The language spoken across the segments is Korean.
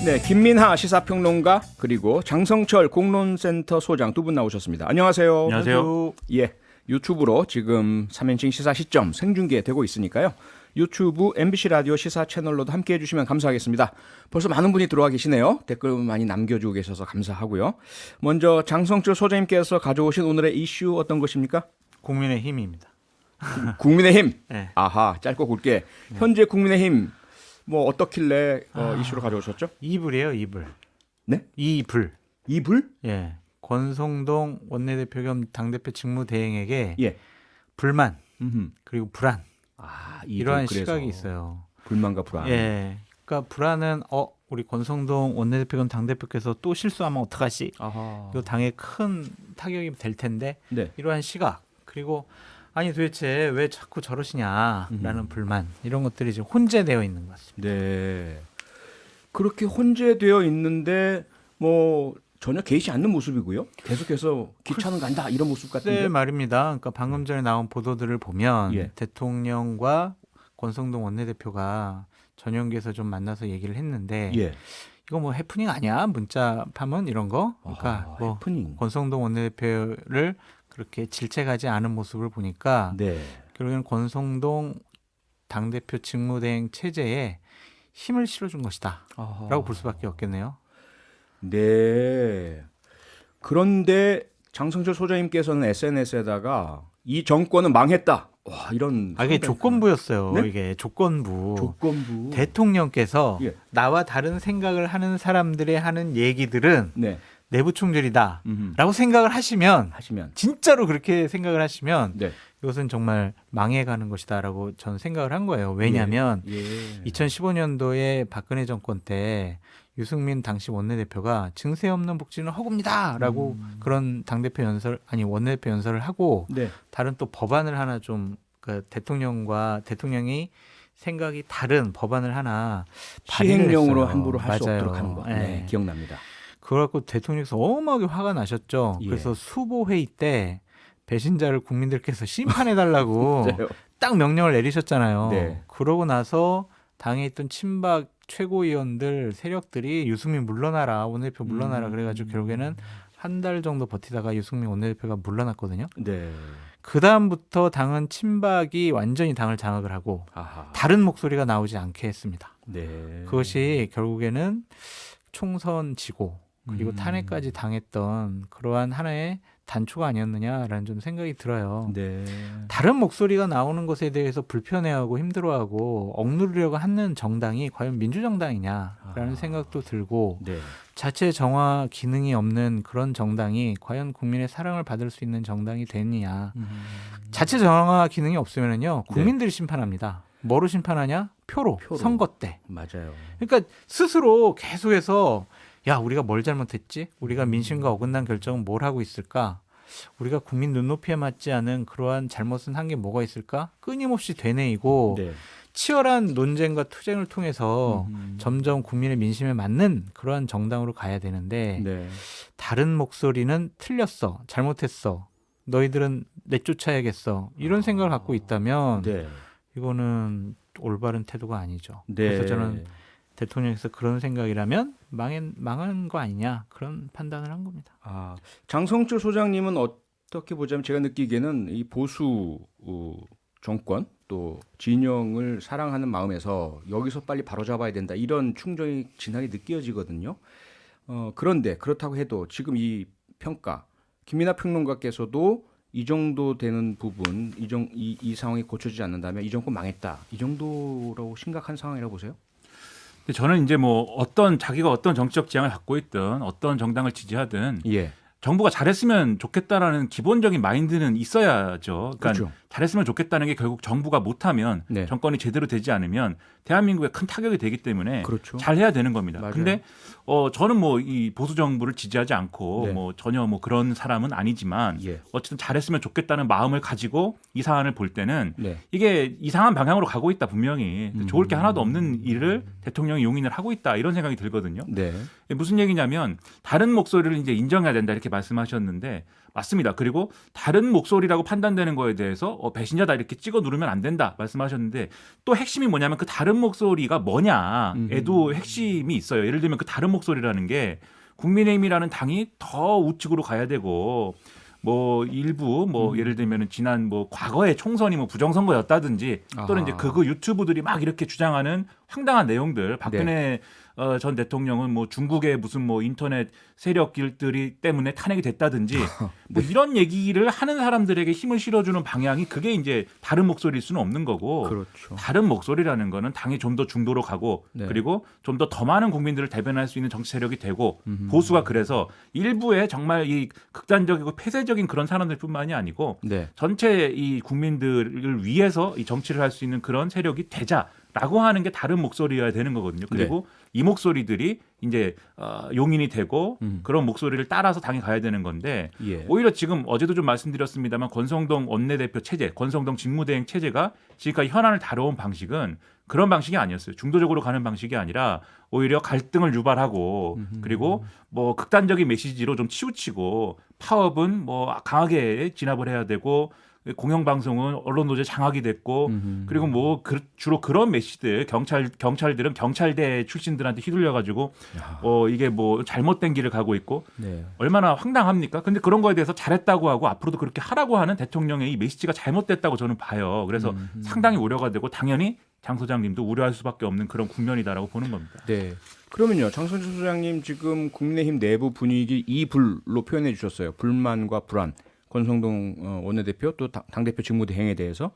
네, 김민하 시사평론가 그리고 장성철 공론센터 소장 두 분 나오셨습니다. 안녕하세요. 안녕하세요. 예, 유튜브로 지금 3인칭 시사 시점 생중계되고 있으니까요. 유튜브 MBC 라디오 시사 채널로도 함께해 주시면 감사하겠습니다. 벌써 많은 분이 들어와 계시네요. 댓글 많이 남겨주고 계셔서 감사하고요. 먼저 장성철 소장님께서 가져오신 오늘의 이슈 어떤 것입니까? 국민의힘입니다. 국민의힘. 네. 아하, 짧고 굵게. 현재 국민의힘 뭐 어떻길래 이슈로 가져오셨죠? 이불이에요, 이불. 네? 이불. 이불? 예. 권성동 원내대표 겸 당대표 직무대행에게 예. 불만 음흠. 그리고 불안 아, 이러한 그래서 시각이 있어요. 불만과 불안. 예. 그러니까 불안은 우리 권성동 원내대표 겸 당대표께서 또 실수하면 어떡하지? 아하. 이거 당에 큰 타격이 될 텐데 네. 이러한 시각 그리고 아니 도대체 왜 자꾸 저러시냐라는 불만 이런 것들이 지금 혼재되어 있는 것 같습니다. 네. 그렇게 혼재되어 있는데 뭐 전혀 개의치 않는 모습이고요. 계속해서 기차는 간다 이런 모습 같은데. 네, 말입니다. 그러니까 방금 전에 나온 보도들을 보면 예. 대통령과 권성동 원내대표가 전용기에서 좀 만나서 얘기를 했는데 예. 이거 뭐 해프닝 아니야? 문자 파문 이런 거? 그러니까 아하, 뭐 해프닝. 권성동 원내대표를 그렇게 질책하지 않은 모습을 보니까 네. 결국에는 권성동 당대표 직무대행 체제에 힘을 실어준 것이다 아하. 라고 볼 수밖에 없겠네요. 네. 그런데 장성철 소장님께서는 SNS에다가 이 정권은 망했다. 와, 이런 이게 조건부였어요. 네? 이게 조건부. 조건부. 대통령께서 예. 나와 다른 생각을 하는 사람들의 하는 얘기들은 네. 내부 총질이다 음흠. 라고 생각을 하시면 하시면 진짜로 그렇게 생각을 하시면 네. 이것은 정말 망해가는 것이다 라고 저는 생각을 한 거예요. 왜냐하면 예. 2015년도에 박근혜 정권 때 유승민 당시 원내대표가 증세 없는 복지는 허구입니다 라고 그런 당대표 연설 아니 원내대표 연설을 하고 네. 다른 또 법안을 하나 좀 그 대통령이 생각이 다른 법안을 하나 발의를 시행령으로 했어요. 함부로 할 수 맞아요. 없도록 한 거. 네. 네. 기억납니다. 그걸 갖고 대통령께서 어마하게 화가 나셨죠. 예. 그래서 수보 회의 때 배신자를 국민들께서 심판해달라고 맞아요. 딱 명령을 내리셨잖아요. 네. 그러고 나서 당에 있던 친박 최고위원들 세력들이 유승민 물러나라 원내대표 물러나라 그래가지고 결국에는 한 달 정도 버티다가 유승민 원내대표가 물러났거든요. 네. 그 다음부터 당은 친박이 완전히 당을 장악을 하고 아하. 다른 목소리가 나오지 않게 했습니다. 네. 그것이 결국에는 총선 지고 그리고 탄핵까지 당했던 그러한 하나의 단초가 아니었느냐라는 좀 생각이 들어요. 네. 다른 목소리가 나오는 것에 대해서 불편해하고 힘들어하고 억누르려고 하는 정당이 과연 민주정당이냐라는 생각도 들고 네. 자체 정화 기능이 없는 그런 정당이 과연 국민의 사랑을 받을 수 있는 정당이 되느냐. 자체 정화 기능이 없으면요 국민들이 심판합니다. 뭐로 심판하냐? 표로. 선거 때. 맞아요. 그러니까 스스로 계속해서 야 우리가 뭘 잘못했지? 우리가 민심과 어긋난 결정은 뭘 하고 있을까? 우리가 국민 눈높이에 맞지 않은 그러한 잘못은 한 게 뭐가 있을까? 끊임없이 되뇌이고 네. 치열한 논쟁과 투쟁을 통해서 점점 국민의 민심에 맞는 그러한 정당으로 가야 되는데 네. 다른 목소리는 틀렸어. 잘못했어. 너희들은 내쫓아야겠어. 이런 생각을 갖고 있다면 네. 이거는 올바른 태도가 아니죠. 네. 그래서 저는 대통령께서 그런 생각이라면 망한 거 아니냐 그런 판단을 한 겁니다. 장성철 소장님은 어떻게 보자면 제가 느끼기에는 이 보수 정권 또 진영을 사랑하는 마음에서 여기서 빨리 바로잡아야 된다 이런 충정이 진하게 느껴지거든요. 그런데 그렇다고 해도 지금 이 평가 김민하 평론가께서도 이 정도 되는 부분 이 상황이 고쳐지지 않는다면 이 정권 망했다 이 정도라고 심각한 상황이라고 보세요? 근데 저는 이제 자기가 어떤 정치적 지향을 갖고 있든 어떤 정당을 지지하든 예. 정부가 잘했으면 좋겠다라는 기본적인 마인드는 있어야죠. 그러니까 그렇죠. 잘했으면 좋겠다는 게 결국 정부가 못하면 네. 정권이 제대로 되지 않으면 대한민국에 큰 타격이 되기 때문에 그렇죠. 잘해야 되는 겁니다. 맞아요. 근데 저는 이 보수 정부를 지지하지 않고 네. 전혀 그런 사람은 아니지만 예. 어쨌든 잘했으면 좋겠다는 마음을 가지고 이 사안을 볼 때는 네. 이게 이상한 방향으로 가고 있다 분명히 좋을 게 하나도 없는 일을 대통령이 용인을 하고 있다 이런 생각이 들거든요. 네. 무슨 얘기냐면 다른 목소리를 이제 인정해야 된다 이렇게 말씀하셨는데 맞습니다. 그리고 다른 목소리라고 판단되는 거에 대해서 배신자다 이렇게 찍어 누르면 안 된다 말씀하셨는데 또 핵심이 뭐냐면 그 다른 목소리가 뭐냐에도 핵심이 있어요. 예를 들면 그 다른 목소리라는 게 국민의힘이라는 당이 더 우측으로 가야 되고 뭐 일부 뭐 예를 들면은 지난 뭐 과거의 총선이 뭐 부정선거였다든지 또는 이제 그거 유튜브들이 막 이렇게 주장하는 황당한 내용들 박근혜 전 대통령은 뭐 중국의 무슨 뭐 인터넷 세력들이 때문에 탄핵이 됐다든지 뭐 이런 얘기를 하는 사람들에게 힘을 실어주는 방향이 그게 이제 다른 목소리일 수는 없는 거고 그렇죠. 다른 목소리라는 거는 당이 좀 더 중도로 가고 네. 그리고 좀 더 많은 국민들을 대변할 수 있는 정치 세력이 되고 보수가 그래서 일부의 정말 이 극단적이고 폐쇄적인 그런 사람들뿐만이 아니고 네. 전체 이 국민들을 위해서 이 정치를 할 수 있는 그런 세력이 되자라고 하는 게 다른 목소리여야 되는 거거든요. 그리고 이 목소리들이 이제 용인이 되고 그런 목소리를 따라서 당이 가야 되는 건데 예. 오히려 지금 어제도 좀 말씀드렸습니다만 권성동 원내대표 체제, 권성동 직무대행 체제가 지금까지 현안을 다뤄온 방식은 그런 방식이 아니었어요. 중도적으로 가는 방식이 아니라 오히려 갈등을 유발하고 그리고 뭐 극단적인 메시지로 좀 치우치고 파업은 뭐 강하게 진압을 해야 되고 공영방송은 언론 노제 장악이 됐고 그리고 뭐 주로 그런 메시지들 경찰들은 경찰대 출신들한테 휘둘려가지고 이게 뭐 잘못된 길을 가고 있고 네. 얼마나 황당합니까? 근데 그런 거에 대해서 잘했다고 하고 앞으로도 그렇게 하라고 하는 대통령의 이 메시지가 잘못됐다고 저는 봐요. 그래서 상당히 우려가 되고 당연히 장 소장님도 우려할 수밖에 없는 그런 국면이다라고 보는 겁니다. 네. 그러면요, 장선주 소장님 지금 국민의힘 내부 분위기 이 불로 표현해 주셨어요. 불만과 불안. 권성동 원내대표 또 당대표 직무대행에 대해서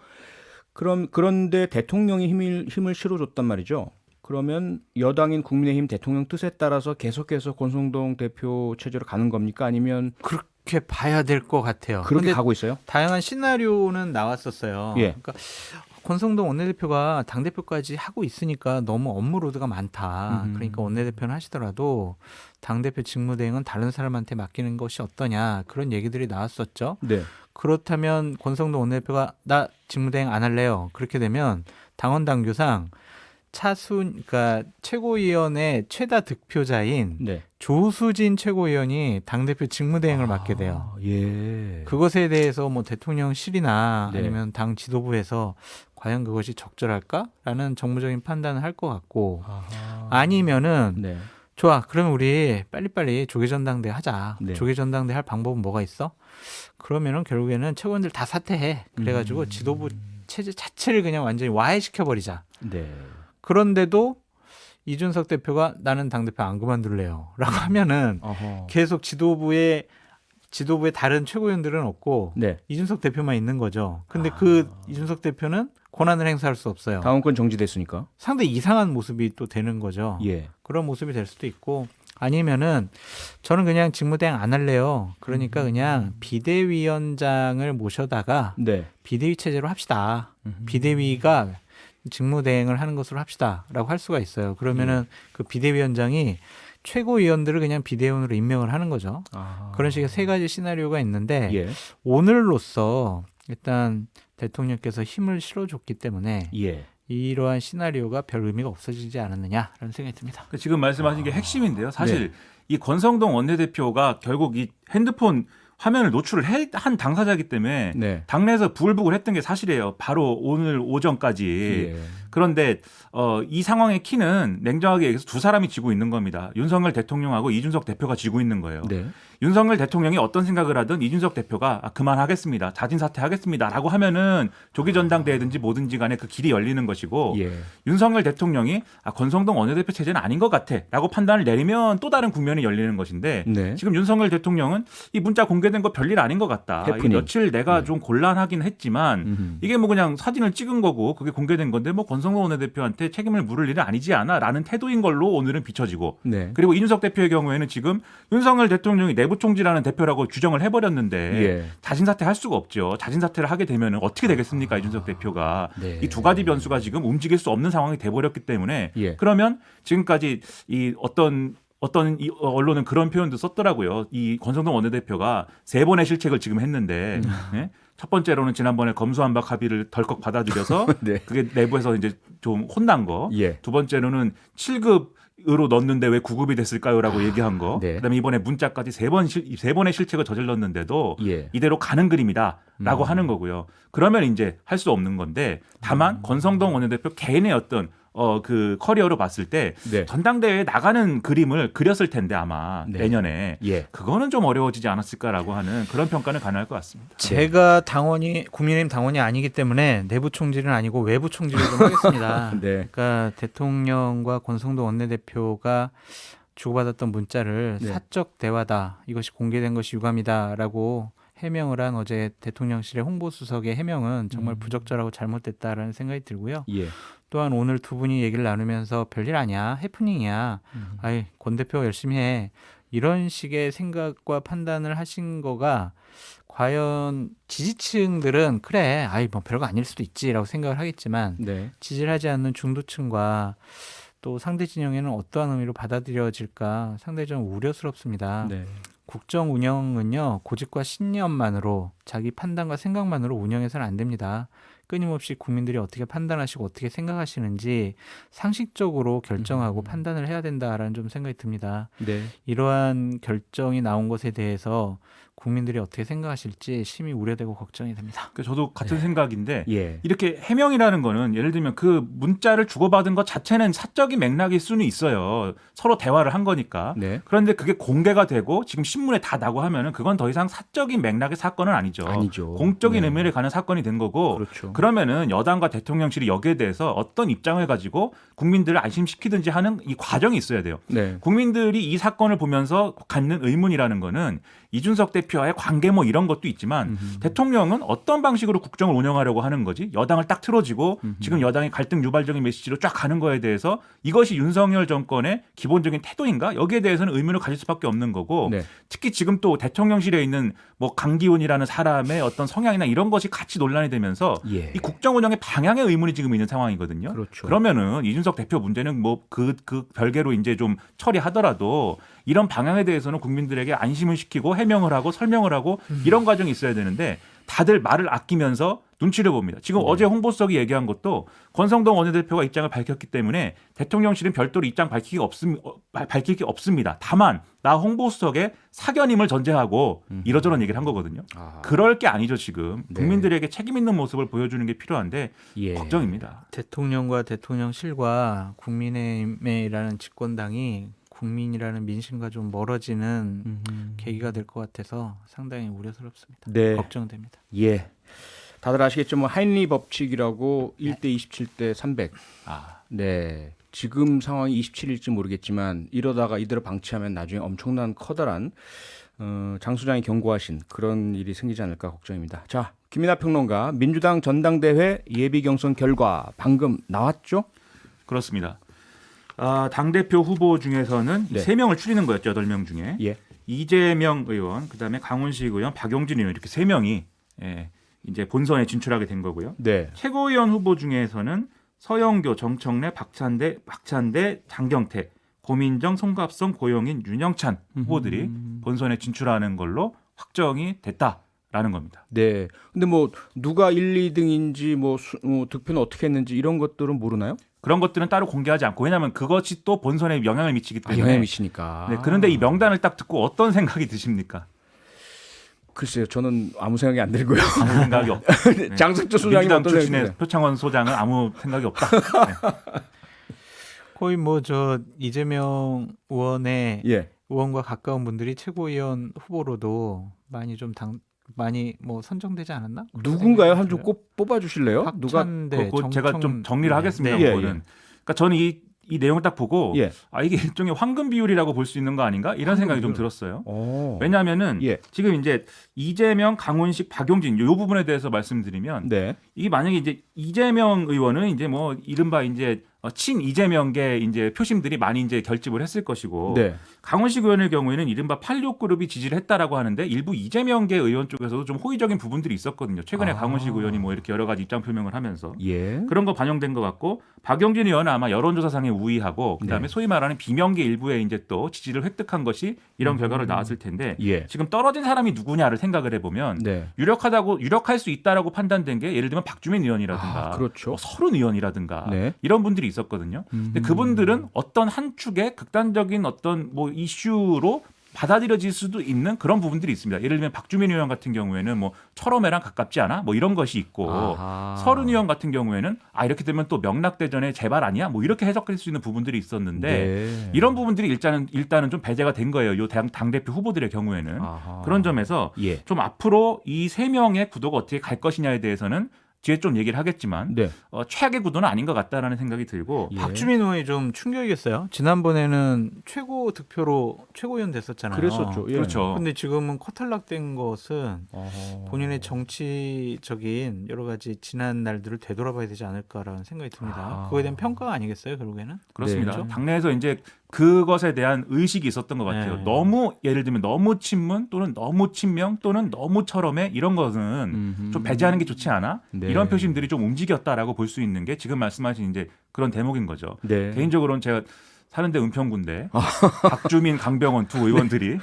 그런데 대통령이 힘을 실어줬단 말이죠. 그러면 여당인 국민의힘 대통령 뜻에 따라서 계속해서 권성동 대표 체제로 가는 겁니까? 아니면 그렇게 봐야 될 것 같아요. 그렇게 근데 가고 있어요? 다양한 시나리오는 나왔었어요. 예. 그러니까 권성동 원내대표가 당대표까지 하고 있으니까 너무 업무로드가 많다. 그러니까 원내대표는 하시더라도 당대표 직무대행은 다른 사람한테 맡기는 것이 어떠냐. 그런 얘기들이 나왔었죠. 네. 그렇다면 권성동 원내대표가 나 직무대행 안 할래요. 그렇게 되면 당원 당규상 그러니까 최고위원의 최다 득표자인 네. 조수진 최고위원이 당대표 직무대행을 맡게 돼요. 예. 그것에 대해서 뭐 대통령실이나 네. 아니면 당 지도부에서 과연 그것이 적절할까라는 정무적인 판단을 할 것 같고 아니면은 네. 좋아 그러면 우리 빨리빨리 조계전당대 하자. 네. 조계전당대 할 방법은 뭐가 있어? 그러면은 결국에는 최고위원들 다 사퇴해. 그래가지고 지도부 체제 자체를 그냥 완전히 와해시켜버리자. 네. 그런데도 이준석 대표가 나는 당대표 안 그만둘래요 라고 하면은 계속 지도부의 다른 최고위원들은 없고 네. 이준석 대표만 있는 거죠. 근데 그 이준석 대표는 권한을 행사할 수 없어요. 당원권 정지됐으니까. 상당히 이상한 모습이 또 되는 거죠. 예. 그런 모습이 될 수도 있고 아니면은 저는 그냥 직무대행 안 할래요. 그러니까 그냥 비대위원장을 모셔다가 네. 비대위 체제로 합시다. 비대위가 직무대행을 하는 것으로 합시다라고 할 수가 있어요. 그러면은 그 비대위원장이 최고위원들을 그냥 비대위원으로 임명을 하는 거죠. 그런 식의 세 가지 시나리오가 있는데 예. 오늘로써 일단 대통령께서 힘을 실어줬기 때문에 예. 이러한 시나리오가 별 의미가 없어지지 않았느냐라는 생각이 듭니다. 지금 말씀하신 게 핵심인데요. 사실 네. 이 권성동 원내대표가 결국 이 핸드폰 화면을 노출을 한 당사자이기 때문에 네. 당내에서 부글부글 했던 게 사실이에요. 바로 오늘 오전까지. 예. 그런데 이 상황의 키는 냉정하게 얘기해서 두 사람이 지고 있는 겁니다. 윤석열 대통령하고 이준석 대표가 지고 있는 거예요. 네. 윤석열 대통령이 어떤 생각을 하든 이준석 대표가 그만하겠습니다. 자진 사퇴하겠습니다라고 하면은 조기 전당대회든지 뭐든지 간에 그 길이 열리는 것이고 예. 윤석열 대통령이 권성동 원내대표 체제는 아닌 것 같아라고 판단을 내리면 또 다른 국면이 열리는 것인데 네. 지금 윤석열 대통령은 이 문자 공개된 거 별일 아닌 것 같다. 이 해프닝. 며칠 내가 좀 곤란하긴 했지만 이게 뭐 그냥 사진을 찍은 거고 그게 공개된 건데 뭐 권성동 원내대표한테 책임을 물을 일은 아니지 않아라는 태도인 걸로 오늘은 비춰지고 네. 그리고 이준석 대표의 경우에는 지금 윤석열 대통령이 내부 총지라는 대표라고 규정을 해버렸는데 예. 자진 사퇴할 수가 없죠. 자진 사퇴를 하게 되면 어떻게 되겠습니까, 이준석 대표가. 네. 이 두 가지 변수가 지금 움직일 수 없는 상황이 돼버렸기 때문에 예. 그러면 지금까지 이 어떤 이 언론은 그런 표현도 썼더라고요. 이 권성동 원내대표가 3번의 실책을 지금 했는데 예? 첫 번째로는 지난번에 검수완박 합의를 덜컥 받아들여서 네. 그게 내부에서 이제 좀 혼난 거. 예. 두 번째로는 7급 으로 넣었는데 왜 구급이 됐을까요라고 얘기한 거. 네. 그다음에 이번에 문자까지 세 번의 실책을 저질렀는데도 예. 이대로 가는 그림이다라고 하는 거고요. 그러면 이제 할 수 없는 건데 다만 권성동 원내대표 개인의 어떤 그 커리어로 봤을 때 네. 전당대회에 나가는 그림을 그렸을 텐데 아마 네. 내년에 예. 그거는 좀 어려워지지 않았을까라고 하는 그런 평가는 가능할 것 같습니다. 제가 국민의힘 당원이 아니기 때문에 내부 총질은 아니고 외부 총질을 좀 하겠습니다. 네. 그러니까 대통령과 권성동 원내대표가 주고받았던 문자를 네. 사적 대화다. 이것이 공개된 것이 유감이다라고 해명을 한 어제 대통령실의 홍보수석의 해명은 정말 부적절하고 잘못됐다라는 생각이 들고요. 예. 또한 오늘 두 분이 얘기를 나누면서 별일 아니야, 해프닝이야. 아이, 권 대표 열심히 해. 이런 식의 생각과 판단을 하신 거가 과연 지지층들은 그래, 아이 뭐 별거 아닐 수도 있지라고 생각을 하겠지만 네. 지지를 하지 않는 중도층과 또 상대 진영에는 어떠한 의미로 받아들여질까 상당히 좀 우려스럽습니다. 네. 국정 운영은요, 고집과 신념만으로 자기 판단과 생각만으로 운영해서는 안 됩니다. 끊임없이 국민들이 어떻게 판단하시고 어떻게 생각하시는지 상식적으로 결정하고 판단을 해야 된다라는 좀 생각이 듭니다. 네. 이러한 결정이 나온 것에 대해서 국민들이 어떻게 생각하실지 심히 우려되고 걱정이 됩니다. 그러니까 저도 같은 생각인데 예. 이렇게 해명이라는 거는 예를 들면 그 문자를 주고받은 것 자체는 사적인 맥락일 수는 있어요. 서로 대화를 한 거니까. 네. 그런데 그게 공개가 되고 지금 신문에 다 나고 하면은 그건 더 이상 사적인 맥락의 사건은 아니죠. 아니죠. 공적인 네. 의미를 가는 사건이 된 거고 그렇죠. 그러면은 여당과 대통령실이 여기에 대해서 어떤 입장을 가지고 국민들을 안심시키든지 하는 이 과정이 있어야 돼요. 네. 국민들이 이 사건을 보면서 갖는 의문이라는 거는 이준석 대표와의 관계 뭐 이런 것도 있지만 대통령은 어떤 방식으로 국정을 운영하려고 하는 거지? 여당을 딱 틀어지고 지금 여당이 갈등 유발적인 메시지로 쫙 가는 거에 대해서 이것이 윤석열 정권의 기본적인 태도인가? 여기에 대해서는 의문을 가질 수밖에 없는 거고 네. 특히 지금 또 대통령실에 있는 뭐 강기훈이라는 사람의 어떤 성향이나 이런 것이 같이 논란이 되면서 예. 이 국정 운영의 방향에 의문이 지금 있는 상황이거든요. 그렇죠. 그러면은 이준석 대표 문제는 뭐 그 별개로 이제 좀 처리하더라도 이런 방향에 대해서는 국민들에게 안심을 시키고 해명을 하고 설명을 하고 이런 과정이 있어야 되는데 다들 말을 아끼면서 눈치를 봅니다. 지금 어제 홍보수석이 얘기한 것도 권성동 원내대표가 입장을 밝혔기 때문에 대통령실은 별도로 입장 밝힐 게 없습니다. 다만 나 홍보수석의 사견임을 전제하고 이러저런 얘기를 한 거거든요. 아. 그럴 게 아니죠 지금. 네. 국민들에게 책임 있는 모습을 보여주는 게 필요한데 예. 걱정입니다. 대통령과 대통령실과 국민의힘이라는 집권당이 국민이라는 민심과 좀 멀어지는 계기가 될 것 같아서 상당히 우려스럽습니다. 네. 걱정됩니다. 예. 다들 아시겠지만 하인리 법칙이라고 1대 27대 300. 아, 네. 지금 상황이 27일지 모르겠지만 이러다가 이대로 방치하면 나중에 엄청난 커다란 장 소장이 경고하신 그런 일이 생기지 않을까 걱정입니다. 자, 김민하 평론가, 민주당 전당대회 예비 경선 결과 방금 나왔죠? 그렇습니다. 당대표 후보 중에서는 네. 3명을 추리는 거였죠. 8명 중에. 예. 이재명 의원, 그다음에 강훈식 의원, 박용진 의원 이렇게 3명이 이제 본선에 진출하게 된 거고요. 네. 최고위원 후보 중에서는 서영교, 정청래, 박찬대, 장경태, 고민정, 송갑성, 고영인, 윤영찬 후보들이 본선에 진출하는 걸로 확정이 됐다라는 겁니다. 네. 근데 뭐 누가 1, 2등인지 뭐 득표는 어떻게 했는지 이런 것들은 모르나요? 그런 것들은 따로 공개하지 않고 왜냐하면 그것이 또 본선에 영향을 미치기 때문에. 영향 미치니까. 네, 그런데 이 명단을 딱 듣고 어떤 생각이 드십니까? 글쎄요. 저는 아무 생각이 안 들고요. 아무 생각이 없다. 네. 장승조 소장이 민주당 어떤 생각이 출신의 드세요? 표창원 소장은 아무 생각이 없다. 네. 거의 뭐 저 이재명 의원의 예. 의원과 가까운 분들이 최고위원 후보로도 많이 뭐 선정되지 않았나? 누군가요? 한 좀 꼭 뽑아 주실래요? 누가 박찬대, 그거 제가 좀 정리를 하겠습니다. 네. 그거는. 그러니까 저는 이 내용을 딱 보고 예. 이게 일종의 황금 비율이라고 볼 수 있는 거 아닌가 이런 생각이 좀 들었어요. 왜냐하면은 예. 지금 이제 이재명, 강훈식, 박용진 이 부분에 대해서 말씀드리면 네. 이게 만약에 이제 이재명 의원은 이제 뭐 이른바 이제 친 이재명계 이제 표심들이 많이 이제 결집을 했을 것이고 네. 강훈식 의원의 경우에는 이른바 86그룹이 지지를 했다라고 하는데 일부 이재명계 의원 쪽에서도 좀 호의적인 부분들이 있었거든요. 최근에 강훈식 의원이 뭐 이렇게 여러 가지 입장 표명을 하면서 예. 그런 거 반영된 것 같고 박용진 의원은 아마 여론조사상에 우위하고 그다음에 네. 소위 말하는 비명계 일부에 이제 또 지지를 획득한 것이 이런 결과를 나왔을 텐데 예. 지금 떨어진 사람이 누구냐를 생각을 해보면 네. 유력할 수 있다라고 판단된 게 예를 들면 박주민 의원이라든가 그렇죠. 뭐 서른 의원이라든가 네. 이런 분들이 있었거든요. 근데 그분들은 어떤 한 축의 극단적인 어떤 뭐 이슈로 받아들여질 수도 있는 그런 부분들이 있습니다. 예를 들면 박주민 의원 같은 경우에는 뭐 철험회랑 가깝지 않아? 뭐 이런 것이 있고 아하. 서른 의원 같은 경우에는 이렇게 되면 또 명락대전의 재발 아니야? 뭐 이렇게 해석할 수 있는 부분들이 있었는데 네. 이런 부분들이 일단은 좀 배제가 된 거예요. 요 당대표 후보들의 경우에는. 아하. 그런 점에서 예. 좀 앞으로 이 세 명의 구도가 어떻게 갈 것이냐에 대해서는 뒤에 좀 얘기를 하겠지만 네. 최악의 구도는 아닌 것 같다라는 생각이 들고 예. 박주민 의원이 좀 충격이었어요. 지난번에는 최고 득표로 최고위원 됐었잖아요. 그랬었죠. 예. 그렇죠. 근데 지금은 커탈락된 것은 어허. 본인의 정치적인 여러 가지 지난 날들을 되돌아봐야 되지 않을까라는 생각이 듭니다. 아. 그거에 대한 평가가 아니겠어요, 결국에는? 그렇습니다. 네, 그렇죠. 당내에서 이제 그것에 대한 의식이 있었던 것 같아요. 네. 너무 예를 들면 너무 친문 또는 너무 친명 또는 너무 철험해 이런 것은 음흠. 좀 배제하는 게 좋지 않아? 네. 이런 표심들이 좀 움직였다라고 볼 수 있는 게 지금 말씀하신 이제 그런 대목인 거죠. 네. 개인적으로는 제가 사는데 은평구인데 박주민, 강병원 두 의원들이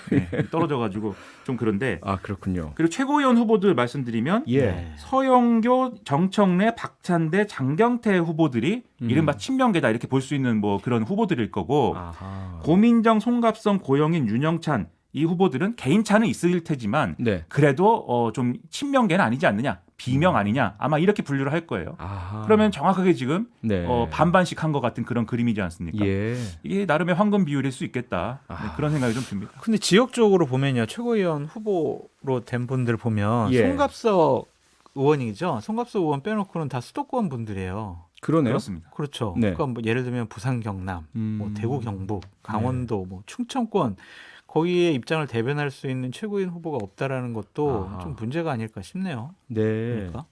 떨어져가지고 좀 그런데 아 그렇군요. 그리고 최고위원 후보들 말씀드리면 예. 네. 서영교, 정청래, 박찬대, 장경태 후보들이 이른바 친명계다 이렇게 볼 수 있는 뭐 그런 후보들일 거고 아하. 고민정, 송갑성, 고영인, 윤영찬 이 후보들은 개인차는 있을 테지만 네. 그래도 좀 친명계는 아니지 않느냐 비명 아니냐 아마 이렇게 분류를 할 거예요. 아하. 그러면 정확하게 지금 네. 반반씩 한 것 같은 그런 그림이지 않습니까? 예. 이게 나름의 황금 비율일 수 있겠다. 네, 그런 생각이 좀 듭니다. 근데 지역적으로 보면요, 최고위원 후보로 된 분들 보면 예. 송갑석 의원이죠. 송갑석 의원 빼놓고는 다 수도권 분들이에요. 그러네요. 그렇습니다. 그렇죠. 네. 그러니까 뭐 예를 들면 부산 경남, 뭐 대구 경북, 강원도, 뭐 충청권 거기에 입장을 대변할 수 있는 최고위원 후보가 없다라는 것도 아하. 좀 문제가 아닐까 싶네요. 네. 그러니까.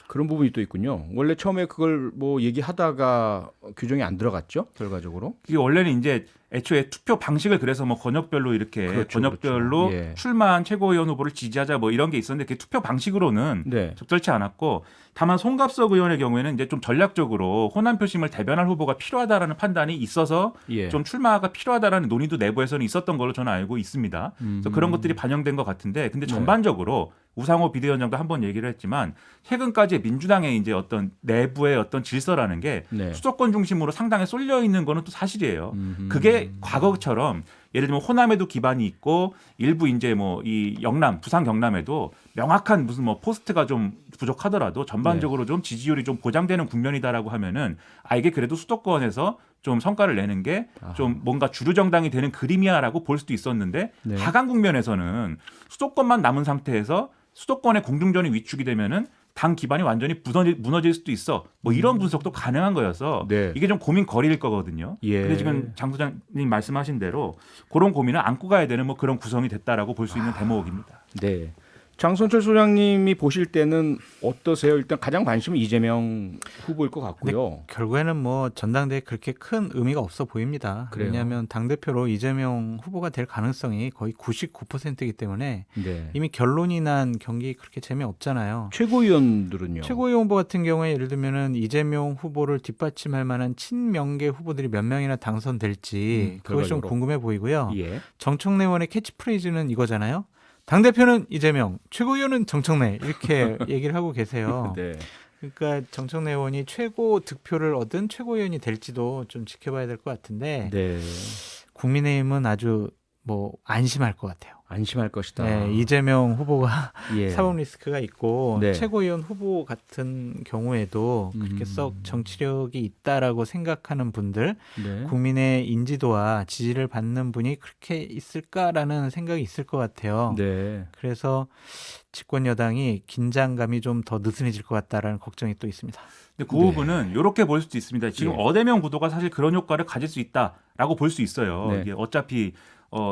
그런 부분이 또 있군요. 원래 처음에 그걸 뭐 얘기하다가 규정이 안 들어갔죠. 결과적으로. 이게 원래는 이제 애초에 투표 방식을 그래서 뭐 권역별로 이렇게 그렇죠, 권역별로 그렇죠. 예. 출마한 최고위원 후보를 지지하자 뭐 이런 게 있었는데 그게 투표 방식으로는 네. 적절치 않았고 다만 송갑석 의원의 경우에는 이제 좀 전략적으로 호남 표심을 대변할 후보가 필요하다라는 판단이 있어서 예. 좀 출마가 필요하다라는 논의도 내부에서는 있었던 걸로 저는 알고 있습니다. 그래서 그런 것들이 반영된 것 같은데 근데 네. 전반적으로 우상호 비대위원장도 한번 얘기를 했지만 최근까지 민주당의 이제 어떤 내부의 어떤 질서라는 게 네. 수도권 중심으로 상당히 쏠려 있는 거는 또 사실이에요. 그게 과거처럼 예를 들면 호남에도 기반이 있고 일부 이제 뭐 이 영남, 부산 경남에도 명확한 무슨 뭐 포스트가 좀 부족하더라도 전반적으로 좀 지지율이 좀 보장되는 국면이다라고 하면은 이게 그래도 수도권에서 좀 성과를 내는 게 좀 뭔가 주류 정당이 되는 그림이야라고 볼 수도 있었는데 네. 하강 국면에서는 수도권만 남은 상태에서 수도권의 공중전이 위축이 되면은 당 기반이 완전히 무너질 수도 있어. 뭐 이런 분석도 가능한 거여서 네. 이게 좀 고민 거리일 거거든요. 예. 근데 지금 장 소장님 말씀하신 대로 그런 고민을 안고 가야 되는 뭐 그런 구성이 됐다라고 볼 수 있는 대목입니다. 네. 장선철 소장님이 보실 때는 어떠세요? 일단 가장 관심은 이재명 후보일 것 같고요. 결국에는 뭐 전당대회 그렇게 큰 의미가 없어 보입니다. 그래요? 왜냐하면 당대표로 이재명 후보가 될 가능성이 거의 99%이기 때문에 네. 이미 결론이 난 경기 그렇게 재미없잖아요. 최고위원들은요. 최고위원 후보 같은 경우에 예를 들면은 이재명 후보를 뒷받침할 만한 친명계 후보들이 몇 명이나 당선될지 그것이 좀 결과적으로. 궁금해 보이고요. 예. 정청래 의원의 캐치프레이즈는 이거잖아요. 당대표는 이재명, 최고위원은 정청래 이렇게 얘기를 하고 계세요. 네. 그러니까 정청래 의원이 최고 득표를 얻은 최고위원이 될지도 좀 지켜봐야 될 것 같은데 네. 국민의힘은 아주 뭐 안심할 것 같아요. 안심할 것이다. 네, 이재명 후보가 예. 사법 리스크가 있고 네. 최고위원 후보 같은 경우에도 그렇게 썩 정치력이 있다라고 생각하는 분들, 네. 국민의 인지도와 지지를 받는 분이 그렇게 있을까라는 생각이 있을 것 같아요. 네. 그래서 집권 여당이 긴장감이 좀 더 느슨해질 것 같다라는 걱정이 또 있습니다. 근데 그 부분은 이렇게 볼 수도 있습니다. 지금 예. 어대명 구도가 사실 그런 효과를 가질 수 있다라고 볼 수 있어요. 네. 이게 어차피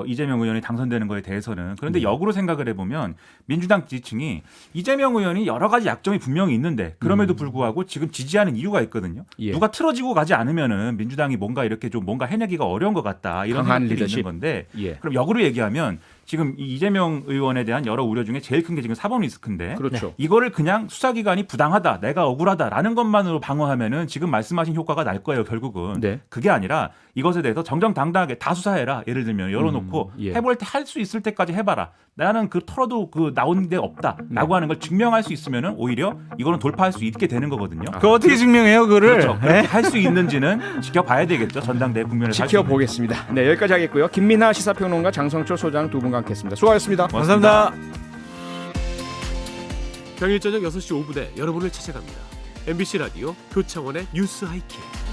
이재명 의원이 당선되는 거에 대해서는 그런데 네. 역으로 생각을 해보면 민주당 지지층이 이재명 의원이 여러 가지 약점이 분명히 있는데 그럼에도 불구하고 지금 지지하는 이유가 있거든요. 예. 누가 틀어지고 가지 않으면은 민주당이 뭔가 이렇게 좀 뭔가 해내기가 어려운 것 같다 이런 강한 생각들이 리더십. 있는 건데 예. 그럼 역으로 얘기하면 지금 이 이재명 의원에 대한 여러 우려 중에 제일 큰 게 지금 사법 리스크인데 그렇죠. 이거를 그냥 수사기관이 부당하다, 내가 억울하다라는 것만으로 방어하면은 지금 말씀하신 효과가 날 거예요, 결국은. 네. 그게 아니라 이것에 대해서 정정당당하게 다 수사해라. 예를 들면 열어놓고 예. 해볼 때 할 수 있을 때까지 해봐라. 나는 그 털어도 그 나온 데 없다라고 하는 걸 증명할 수 있으면은 오히려 이거는 돌파할 수 있게 되는 거거든요. 그거 어떻게 증명해요, 그거를? 그렇죠. 그렇게 할 수 있는지는 지켜봐야 되겠죠. 전당대회 국면에서. 할 수 있는지. 지켜보겠습니다. 네, 여기까지 하겠고요. 김민하 시사평론가, 장성철 소장 두 분과 함께했습니다. 수고하셨습니다. 감사합니다. 평일 저녁 6시 5분에 여러분을 찾아갑니다. MBC 라디오 표창원의 뉴스 하이킥.